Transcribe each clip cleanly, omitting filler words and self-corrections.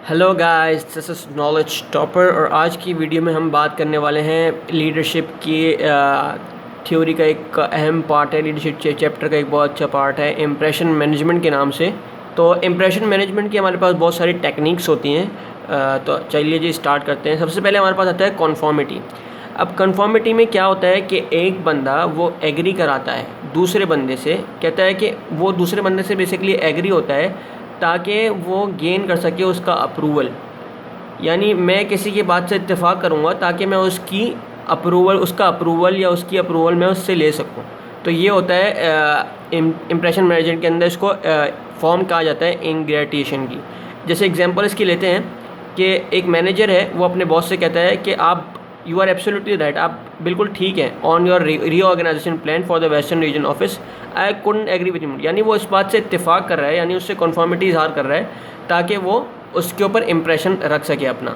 Hello guys, this is knowledge topper और आज की वीडियो में हम बात करने वाले हैं लीडरशिप की थ्योरी का एक अहम पार्ट है। लीडरशिप चैप्टर का एक बहुत अच्छा पार्ट है इम्प्रेशन मैनेजमेंट के नाम से। तो इम्प्रेशन मैनेजमेंट की हमारे पास बहुत सारी टेक्निक्स होती हैं। तो चलिए जी स्टार्ट करते हैं। सबसे पहले हमारे पास आता है कॉन्फॉर्मिटी। अब कन्फॉर्मिटी में क्या होता है कि एक बंदा वो एग्री कराता है दूसरे बंदे से, कहता है कि वो दूसरे बंदे से बेसिकली एग्री होता है ताकि वो गेन कर सके उसका अप्रूवल। यानी मैं किसी की बात से इत्तेफाक करूँगा ताकि मैं उसका अप्रूवल या उसकी अप्रूवल मैं उससे ले सकूँ। तो ये होता है इम्प्रेशन मैनेजमेंट के अंदर, इसको फॉर्म कहा जाता है इंग्रेटिएशन की। जैसे एग्जांपल इसकी लेते हैं कि एक मैनेजर है, वो अपने बॉस से कहता है कि आप यू आर एब्सोल्युटली राइट, आप बिल्कुल ठीक हैं on your reorganisation plan for the western region office, I couldn't agree with you. यानी वो इस बात से इत्तेफाक कर रहा है, यानी उससे कन्फर्मिटी इजहार कर रहा है ताकि वो उसके ऊपर इम्प्रेशन रख सके अपना।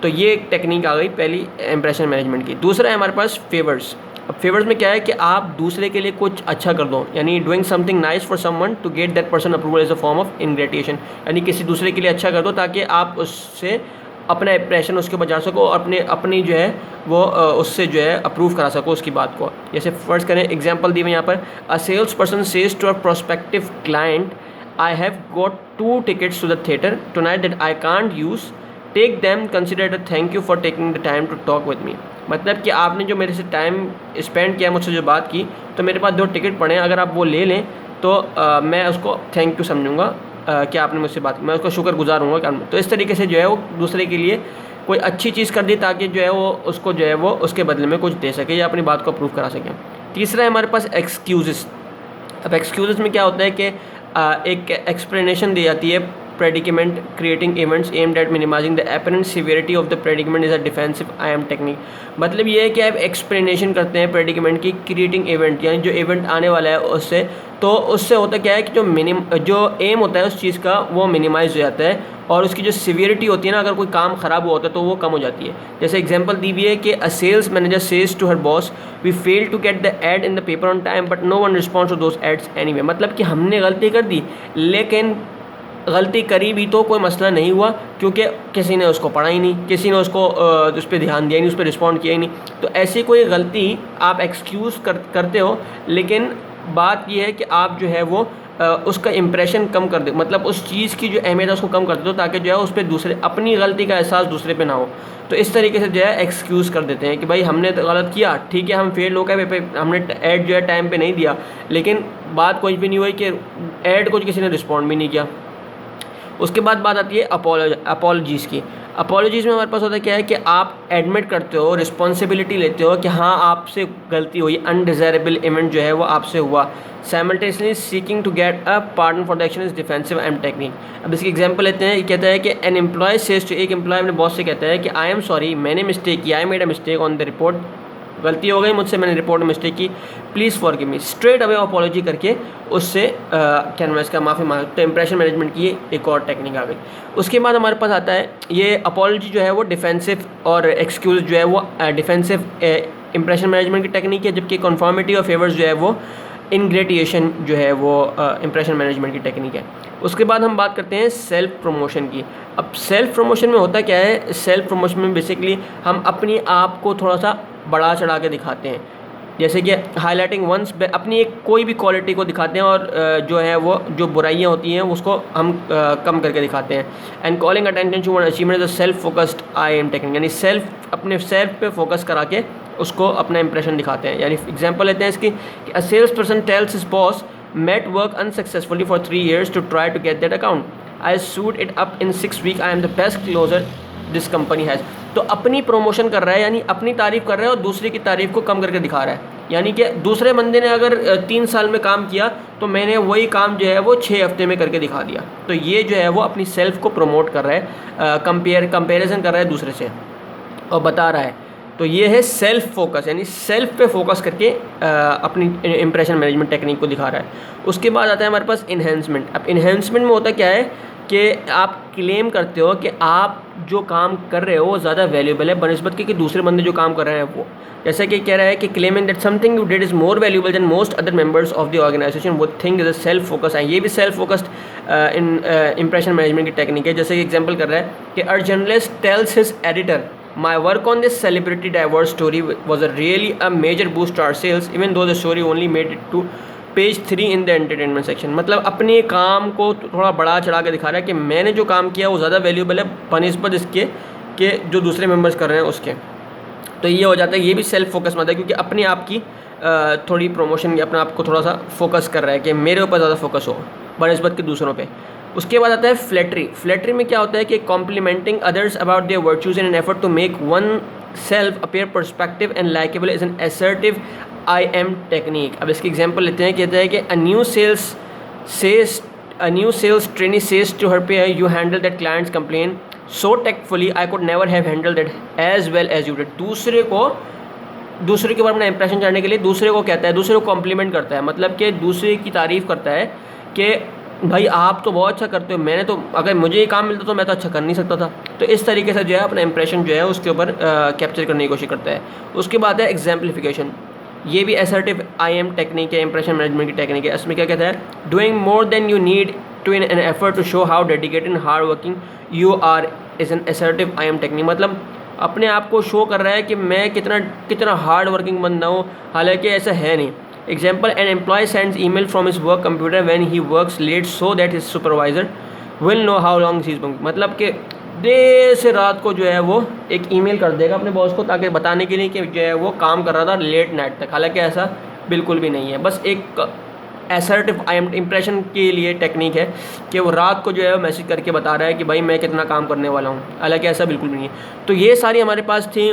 तो ये एक टेक्निक आ गई पहली इम्प्रेशन मैनेजमेंट की। दूसरा है हमारे पास फेवर्स। अब फेवर्स में क्या है कि आप दूसरे के लिए कुछ अच्छा कर दो, यानी doing something nice for someone to get that person approval is a form of ingratiation. यानी किसी दूसरे के लिए अच्छा कर दो ताकि आप उससे अपना इम्प्रेशन उसके ऊपर जा सको और अपनी जो है वो उससे जो है अप्रूव करा सको उसकी बात को। जैसे फर्स्ट करें, एग्जांपल दी हुई यहाँ पर, a sales person says to a prospective client, I have got 2 tickets to the theatre tonight that I can't use, take them, consider it a thank you for taking the time to talk with me। मतलब कि आपने जो मेरे से time spend किया, मुझसे जो बात की, तो मेरे पास 2 टिकट पड़े हैं, अगर आप वो ले लें तो मैं उसको थैंक यू समझूंगा कि आपने मुझसे बात की, मैं उसका शुक्रगुजार हूँगा। तो इस तरीके से जो है वो दूसरे के लिए कोई अच्छी चीज़ कर दी ताकि जो है वो उसको जो है वो उसके बदले में कुछ दे सके या अपनी बात को अप्रूव करा सके। तीसरा है हमारे पास एक्सक्यूज़ेस। अब एक्सक्यूज़ेस में क्या होता है कि एक एक्सप्लेनेशन दी जाती है, predicament creating events aimed at minimising the apparent severity of the predicament is a defensive I M technique. मतलब ये है कि आप एक्सप्लेनेशन करते हैं प्रेडिकेमेंट की, क्रिएटिंग इवेंट यानी जो इवेंट आने वाला है उससे, तो उससे होता क्या है कि जो एम होता है उस चीज़ का वो मिनिमाइज हो जाता है और उसकी जो सिवियरिटी होती है ना, अगर कोई काम ख़राब हुआ होता है तो वो कम हो जाती है। जैसे एग्जांपल दी हुई है कि a sales manager says to her boss, we fail to get the ad in the paper on time but no one response to those ads anyway. मतलब कि हमने गलती कर दी, लेकिन गलती करी भी तो कोई मसला नहीं हुआ क्योंकि किसी ने उसको पढ़ा ही नहीं, किसी ने उसको उस पर ध्यान दिया ही नहीं, उस पर रिस्पॉन्ड किया ही नहीं। तो ऐसी कोई गलती आप एक्सक्यूज़ करते हो, लेकिन बात यह है कि आप जो है वो उसका इम्प्रेशन कम कर दो, मतलब उस चीज़ की जो अहमियत है उसको कम कर दो ताकि जो है उस पर दूसरे अपनी गलती का एहसास दूसरे पे ना हो। तो इस तरीके से जो है एक्सक्यूज़ कर देते हैं कि भाई हमने तो गलत किया, ठीक है हम फेल हो गए, हमने ऐड जो है टाइम पे नहीं दिया, लेकिन बात कुछ भी नहीं हुई कि ऐड को किसी ने रिस्पॉन्ड भी नहीं किया। उसके बाद बात आती है अपॉलॉजीज़ की। अपॉलॉजीज़ में हमारे पास होता है क्या है कि आप एडमिट करते हो, रिस्पॉन्सिबिलिटी लेते हो कि हाँ आपसे गलती हुई, अनडिज़ायरेबल इवेंट जो है वो आपसे हुआ। Simultaneously seeking to get a partner for the action is defensive and technique. अब इसकी एग्जांपल लेते हैं। कहता है कि एन एम्प्लॉय सेज टू, एक एम्प्लॉय अपने बॉस से कहता है कि आई एम सॉरी, मैंने मिस्टेक किया, I made a mistake on the report, गलती हो गई मुझसे, मैंने रिपोर्ट में मिस्टेक की, please forgive me. Straight away apology करके उससे क्या नाम है इसका, माफ़ी मांग। तो इंप्रेशन मैनेजमेंट की एक और टेक्निक आ गई। उसके बाद हमारे पास आता है ये अपॉलॉजी जो है वो डिफेंसिव और एक्सक्यूज़ जो है वो डिफेंसिव इंप्रेशन मैनेजमेंट की टेक्निक है, जबकि कन्फर्मिटी और फेवर्स जो है वो इंग्रेटिएशन जो है वो इंप्रेशन मैनेजमेंट की टेक्निक है। उसके बाद हम बात करते हैं सेल्फ प्रमोशन की। अब सेल्फ प्रमोशन में होता क्या है, सेल्फ प्रमोशन में बेसिकली हम अपनी आप को थोड़ा सा बढ़ा चढ़ा के दिखाते हैं, जैसे कि हाईलाइटिंग वंस, अपनी एक कोई भी क्वालिटी को दिखाते हैं और जो है वो जो बुराइयां होती हैं उसको हम कम करके दिखाते हैं। And calling attention to one achievement is a self focused I M technique, यानी अपने सेल्फ पे फोकस करा के उसको अपना इंप्रेशन दिखाते हैं। यानी एग्जांपल लेते हैं इसकी, a sales person tells his boss, met work unsuccessfully for 3 years to try to get that account, I sued it up in 6 weeks, I am the best closer this company has। तो अपनी promotion कर रहा है, यानी अपनी तारीफ़ कर रहा है और दूसरे की तारीफ़ को कम करके दिखा रहा है। यानी कि दूसरे बंदे ने अगर 3 साल में काम किया तो मैंने वही काम जो है वो 6 हफ्ते में करके दिखा दिया। तो ये जो है वो अपनी सेल्फ को प्रमोट कर रहा है, कंपेरिजन कर रहा है दूसरे से और बता रहा है। तो ये है सेल्फ फोकस, यानी सेल्फ पे फोकस करके अपनी इंप्रेशन मैनेजमेंट टेक्निक को दिखा रहा है। उसके बाद आता है हमारे पास इन्हेंसमेंट। अब इन्हेंसमेंट में होता क्या है कि आप क्लेम करते हो कि आप जो काम कर रहे हो वो ज़्यादा वैल्यूबल है बनस्बत के कि दूसरे बंदे जो काम कर रहे हैं वो, जैसे कि कह रहा है कि claiming that something you did is more valuable than most other members of the organisation वो thing is a self focus है। ये भी सेल्फ फोकस्ड इंप्रेशन मैनेजमेंट की टेक्निक है। जैसे कि एग्जांपल कर रहा है कि a journalist tells his editor my work on this celebrity divorce story was a really a major boost our sales even though the story only made it to page 3 in the entertainment section. मतलब अपने काम को थोड़ा बढ़ा चढ़ा के दिखा रहा है कि मैंने जो काम किया वो ज़्यादा वैल्यूबल है बनस्बत इसके कि जो दूसरे मेंबर्स कर रहे हैं उसके। तो ये हो जाता है, ये भी सेल्फ फोकस मत है क्योंकि अपने आप की थोड़ी प्रमोशन या अपने आप को थोड़ा सा फोकस कर रहा है कि मेरे ऊपर ज़्यादा फोकस हो बनस्बत के दूसरों पे। उसके बाद आता है फ्लैटरी। फ्लैटरी में क्या होता है कि complimenting others about their virtues in an effort to make one self appear perspective and likeable is an assertive I M technique. अब इसकी एग्जांपल लेते हैं। कहते हैं कि a new sales trainee says to her peer you handled that clients complain so tactfully I could never have handled that as well as you did. दूसरे के ऊपर अपना इंप्रेशन जानने के लिए दूसरे को कहता है, दूसरे को कॉम्प्लीमेंट करता है, मतलब कि दूसरे की तारीफ़ करता है कि भाई आप तो बहुत अच्छा करते हो, मैंने तो अगर मुझे ये काम मिलता तो मैं तो अच्छा कर नहीं सकता था। तो इस तरीके से जो है अपना इंप्रेशन जो है उसके ऊपर कैप्चर करने की कोशिश करता है। उसके बाद है एग्जाम्पलिफिकेशन। ये भी असर्टिव आई एम टेक्निक है, इंप्रेशन मैनेजमेंट की टेक्निक है। इसमें क्या कहता है, doing more than you need to in an effort to show how dedicated and hard working you are is an assertive I M technique. मतलब अपने आप को शो कर रहा है कि मैं कितना हार्ड वर्किंग बंदा हूँ, हालांकि ऐसा है नहीं। Example, an employ sends email from his work computer when he works late so that his supervisor will know how long he is working. मतलब कि देर से रात को जो है वो एक ईमेल कर देगा अपने बॉस को ताकि बताने के लिए कि जो है वो काम कर रहा था लेट नाइट तक, हालांकि ऐसा बिल्कुल भी नहीं है। बस एक असर्टिव आई एम इंप्रेशन के लिए टेक्निक है कि वो रात को जो है मैसेज करके बता रहा है कि भाई मैं कितना काम करने वाला हूँ, हालांकि ऐसा बिल्कुल भी नहीं है। तो ये सारी हमारे पास थी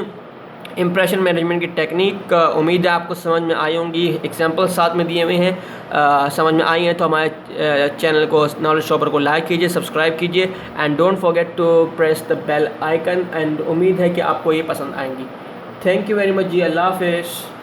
इंप्रेशन मैनेजमेंट की टेक्निक। उम्मीद है आपको समझ में आई होंगी। एग्जांपल साथ में दिए हुए हैं, समझ में आई हैं तो हमारे चैनल को नॉलेज शॉपर को लाइक कीजिए, सब्सक्राइब कीजिए and don't forget to press the bell icon. And उम्मीद है कि आपको ये पसंद आएंगी। थैंक यू वेरी मच जी, अल्लाह हाफ़िज़।